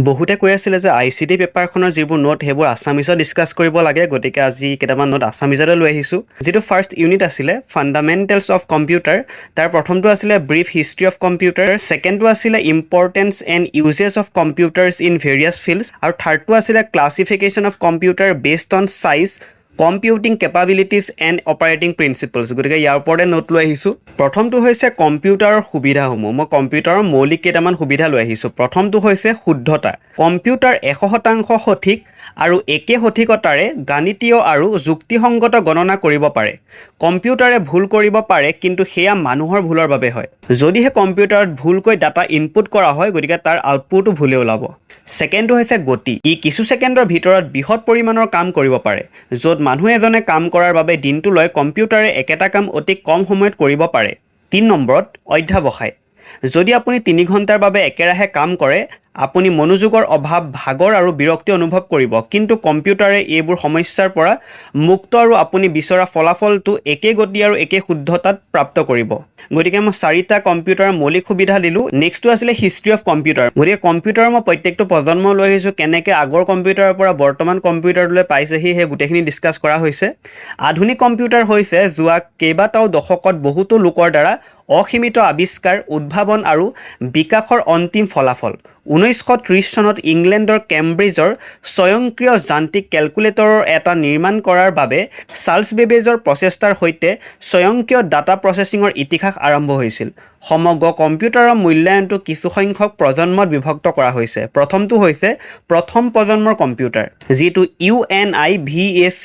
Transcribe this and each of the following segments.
বহুতে কৈ আছিলে যে ICT পেপাৰখনৰ যিবোৰ নোট সেইবোৰ আছামিছত ডিছকাছ কৰিব লাগে, গতিকে আজি কেইটামান নোট আছামিজতে লৈ আহিছোঁ। যিটো ফাৰ্ষ্ট ইউনিট আছিলে ফাণ্ডামেণ্টেলছ অফ কম্পিউটাৰ, তাৰ প্ৰথমটো আছিলে ব্ৰিফ হিষ্ট্ৰী অফ কম্পিউটাৰ, ছেকেণ্ডটো আছিলে importance and uses of computers in various fields, আৰু থাৰ্ডটো আছিলে classification of computer based on size, computing capabilities and operating principles. গতিকে ইয়াৰ ওপৰতে নোট লৈ আহিছোঁ। প্ৰথমটো হৈছে কম্পিউটাৰৰ সুবিধাসমূহ। মই কম্পিউটাৰৰ মৌলিক কেইটামান সুবিধা লৈ আহিছোঁ। প্ৰথমটো হৈছে শুদ্ধতা। কম্পিউটাৰ 100% সঠিক আৰু একে সঠিকতাৰে গাণিতীয় আৰু যুক্তিসংগত গণনা কৰিব পাৰে। কম্পিউটাৰে ভুল কৰিব পাৰে, কিন্তু সেয়া মানুহৰ ভুলৰ বাবে হয়। যদিহে কম্পিউটাৰত ভুলকৈ ডাটা ইনপুট কৰা হয়, গতিকে তাৰ আউটপুটো ভুলে ওলাব। ছেকেণ্ডটো হৈছে গতি। ই কিছু ছেকেণ্ডৰ ভিতৰত বৃহৎ পৰিমাণৰ কাম কৰিব পাৰে, য'ত মানুহ এজনে কাম কৰাৰ বাবে দিনটো লয়, কম্পিউটাৰে একেটা কাম অতি কম সময়ত কৰিব পাৰে। 3 নম্বৰত অধ্যাৱসায়। যদি আপুনি 3 ঘণ্টাৰ বাবে একেৰাহে কাম কৰে, আপুনি মনোযোগৰ অভাৱ, ভাগৰ আৰু বিৰক্তি অনুভৱ কৰিব, কিন্তু কম্পিউটাৰে এইবোৰ সমস্যাৰ পৰা মুক্ত আৰু আপুনি বিচৰা ফলাফলটো একে গতি আৰু একে শুদ্ধতাত প্ৰাপ্ত কৰিব। গতিকে মই 4টা কম্পিউটাৰৰ মৌলিক সুবিধা দিলোঁ। নেক্সটটো আছিলে হিষ্ট্ৰী অফ কম্পিউটাৰ। গতিকে কম্পিউটাৰৰ মই প্ৰত্যেকটো প্ৰজন্ম লৈ আহিছোঁ, কেনেকৈ আগৰ কম্পিউটাৰৰ পৰা বৰ্তমান কম্পিউটাৰলৈ পাইছেহি সেই গোটেইখিনি ডিছকাছ কৰা হৈছে। আধুনিক কম্পিউটাৰ হৈছে যোৱা কেইবাটাও দশকত বহুতো লোকৰ দ্বাৰা অসীমিত আৱিষ্কাৰ, উদ্ভাৱন আৰু বিকাশৰ অন্তিম ফলাফল। 1930 চনত ইংলেণ্ডৰ কেম্ব্ৰিজৰ স্বয়ংক্ৰিয় যান্ত্ৰিক কেলকুলেটৰৰ এটা নিৰ্মাণ কৰাৰ বাবে চাৰ্লছ বেবেজৰ প্ৰচেষ্টাৰ সৈতে স্বয়ংক্ৰিয় ডাটা প্ৰচেছিঙৰ ইতিহাস আৰম্ভ হৈছিল। সমগ্ৰ কম্পিউটাৰৰ মূল্যায়নটো কিছুসংখ্যক প্ৰজন্মত বিভক্ত কৰা হৈছে। প্ৰথমটো হৈছে প্ৰথম প্ৰজন্মৰ কম্পিউটাৰ, যিটো UNIVAC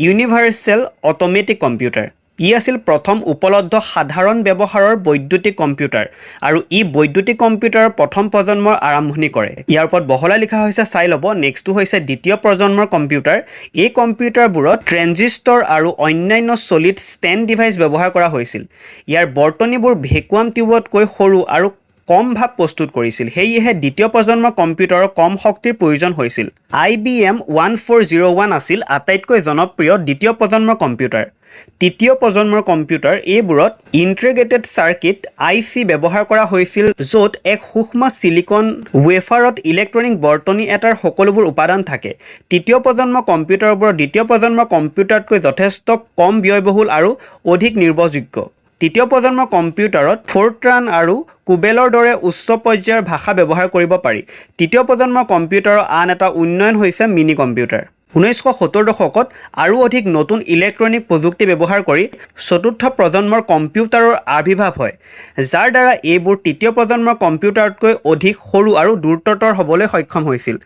ইউনিভাৰ্চেল অট'মেটিক কম্পিউটাৰ। ই আছিল প্ৰথম উপলব্ধ সাধাৰণ ব্যৱহাৰৰ বৈদ্যুতিক কম্পিউটাৰ, আৰু ই বৈদ্যুতিক কম্পিউটাৰৰ প্ৰথম প্ৰজন্মৰ আৰম্ভণি কৰে। ইয়াৰ ওপৰত বহলাই লিখা হৈছে, চাই ল'ব। নেক্সটটো হৈছে দ্বিতীয় প্ৰজন্মৰ কম্পিউটাৰ। এই কম্পিউটাৰবোৰত ট্ৰেনজিষ্টৰ আৰু অন্যান্য ছলিড ষ্টেণ্ড ডিভাইচ ব্যৱহাৰ কৰা হৈছিল। ইয়াৰ বৰ্তনীবোৰ ভেকুৱাম টিউবতকৈ সৰু আৰু কম ভাপ প্ৰস্তুত কৰিছিল, সেয়েহে দ্বিতীয় প্ৰজন্মৰ কম্পিউটাৰৰ কম শক্তিৰ প্ৰয়োজন হৈছিল। IBM 1401 আছিল আটাইতকৈ জনপ্ৰিয় দ্বিতীয় প্ৰজন্মৰ কম্পিউটাৰ। তৃতীয় প্ৰজন্মৰ কম্পিউটাৰ, এইবোৰত ইণ্টিগ্ৰেটেড চাৰ্কিট IC ব্যৱহাৰ কৰা হৈছিল, য'ত এক সূক্ষ্ম চিলিকন ৱেফাৰত ইলেক্ট্ৰনিক বৰ্তনী এটাৰ সকলোবোৰ উপাদান থাকে। তৃতীয় প্ৰজন্মৰ কম্পিউটাৰবোৰত দ্বিতীয় প্ৰজন্মৰ কম্পিউটাৰতকৈ যথেষ্ট কম ব্যয়বহুল আৰু অধিক নিৰ্ভৰযোগ্য। তৃতীয় প্ৰজন্মৰ কম্পিউটাৰত ফৰ্ট্ৰান আৰু কোবেলৰ দৰে উচ্চ পৰ্যায়ৰ ভাষা ব্যৱহাৰ কৰিব পাৰি। তৃতীয় প্ৰজন্মৰ কম্পিউটাৰৰ আন এটা উন্নয়ন হৈছে মিনি কম্পিউটাৰ। 1970 দশকত আৰু অধিক নতুন ইলেক্ট্ৰনিক প্ৰযুক্তি ব্যৱহাৰ কৰি চতুৰ্থ প্ৰজন্মৰ কম্পিউটাৰৰ আবিৰ্ভাৱ হয়, যাৰ দ্বাৰা এইবোৰ তৃতীয় প্ৰজন্মৰ কম্পিউটাৰতকৈ অধিক সৰু আৰু দ্ৰুততৰ হ'বলৈ সক্ষম হৈছিল।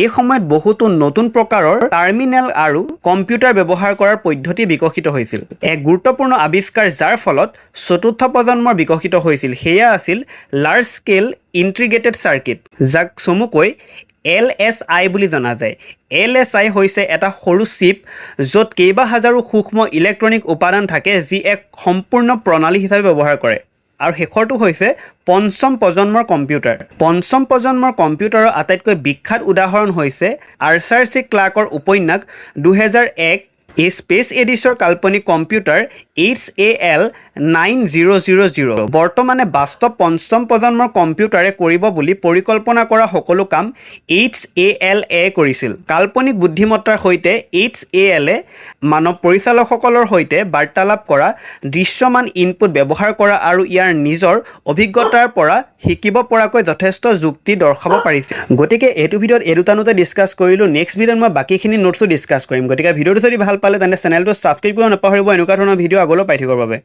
এই সময়ত বহুতো নতুন প্ৰকাৰৰ টাৰ্মিনেল আৰু কম্পিউটাৰ ব্যৱহাৰ কৰাৰ পদ্ধতি বিকশিত হৈছিল। এক গুৰুত্বপূৰ্ণ আৱিষ্কাৰ যাৰ ফলত চতুৰ্থ প্ৰজন্মৰ বিকশিত হৈছিল, সেয়া আছিল লাৰ্জ স্কেল ইণ্টিগ্ৰেটেড চাৰ্কিট, যাক চমুকৈ LSI বুলি জনা যায়। LSI হৈছে এটা সৰু চিপ, য'ত কেইবাহাজাৰো সূক্ষ্ম ইলেক্ট্ৰনিক উপাদান থাকে, যি এক সম্পূৰ্ণ প্ৰণালী হিচাপে ব্যৱহাৰ কৰে। আৰু শেষৰটো হৈছে পঞ্চম প্ৰজন্মৰ কম্পিউটাৰ। পঞ্চম প্ৰজন্মৰ কম্পিউটাৰৰ আটাইতকৈ বিখ্যাত উদাহৰণ হৈছে আৰ্চাৰ চি ক্লাৰ্কৰ উপন্যাস 2001 এ স্পেচ এডিছৰ কাল্পনিক কম্পিউটাৰ HAL 9000। বৰ্তমানে বাস্তৱ পঞ্চম প্ৰজন্মৰ কম্পিউটাৰে কৰিব বুলি পৰিকল্পনা কৰা সকলো কাম HAL-এ কৰিছিল। কাল্পনিক বুদ্ধিমত্তাৰ সৈতে HAL-এ মানৱ পৰিচালকসকলৰ সৈতে বাৰ্তালাপ কৰা, দৃশ্যমান ইনপুট ব্যৱহাৰ কৰা আৰু ইয়াৰ নিজৰ অভিজ্ঞতাৰ পৰা শিকিব পৰাকৈ যথেষ্ট যুক্তি দৰ্শাব পাৰিছে। গতিকে এইটো ভিডিঅ'ত এই দুটা নোটে ডিছকাছ কৰিলোঁ। নেক্সট ভিডিঅ'ত মই বাকীখিনি নোটছো ডিছকাছ কৰিম। গতিকে ভিডিঅ'টো যদি ভাল পালে তেন্তে চেনেলটো ছাবস্ক্ৰাইব কৰিব নাপাহৰিব এনেকুৱা ধৰণৰ ভিডিঅ' আগলৈ পাই থাকিবৰ বাবে।